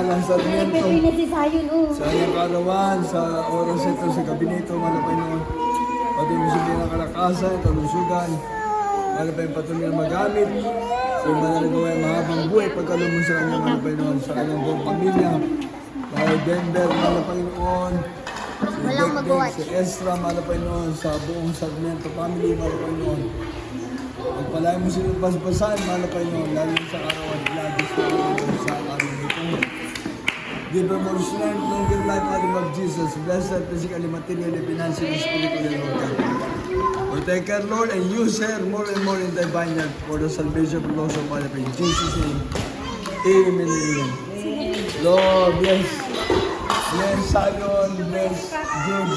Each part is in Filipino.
Alang Sarmiento. Pwede na si Sayon, oh. Sa iyong karawan, sa oras ito, sa kabineto, malapay noon. Pati mo sabihin ng kalakasan, kalusugan. Malapay patuloy na magamit. Sa mga nalagawa yung mahabang buhay, pagkalumon sa kanya, malapay noon. Sa kanyang buong pamilya. Mga Denver, malapay noon. Si Dekdek, si Ezra, malapay noon. Sa buong Sarmiento family, malapay noon. Pagpalain mo silang basbasan, malapay noon. Lalo sa araw at lagis sa araw nito. Give her more strength, longer life, in the name of Jesus. Bless her physically, materially, financially, spiritually, Lord God. Protect her, Lord, and use her more and more in thy vineyard for the salvation of lost of all. In Jesus' name, amen and amen. Lord, bless. Bless Zion, bless Jude.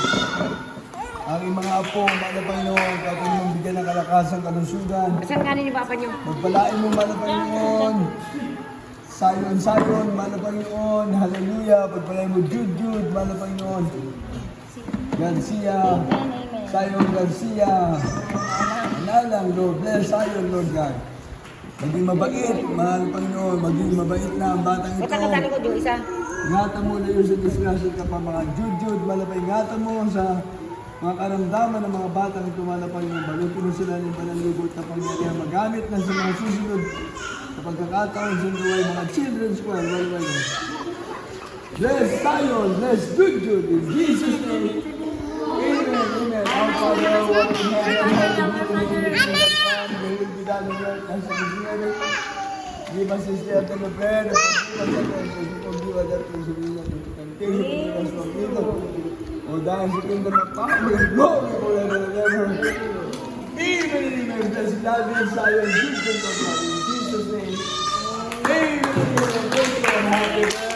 Aking mga apo, malapay noon, kapag mong bigyan ng kalakasan, kalusugan. Saan kanin ni Papa niyo? Magpalain mo, malapay noon. Sayon, malapay noon. Hallelujah. Pagpalain mo, Jude, malapay noon. Garcia. Sayon Garcia. Analang, Lord. Bless Sayon, Lord God. Maging mabait, malapay noon. Maging mabait na ang batang ito. Basta katali ko, Joe, isa. Ingatan mo na yun sa disgrasya ka pa mga Jude, malapay. Ingatan mo sa mga karamdaman ng mga batang ito, malapay noon. Balutin mo sila ng panaligot na pangyayari. Magamit na sa mga susunod sa pagkakataon sa buhay mga children's choir. Malapay. Bless Zion, bless Jude, in Jesus' name. Amen, amen. Our Father, what in heaven, hallowed be your name. Thy will be done on earth as it is in heaven. Give us this day our daily bread, and forgive us our debts, as we forgive our debtors, and lead us not into temptation, but deliver us from evil. For thine is the kingdom of power and glory forever and ever. Amen, amen. Bless God in Zion, Jesus, Lord God, in Jesus' name. Amen, amen. Thank you, and happy birthday.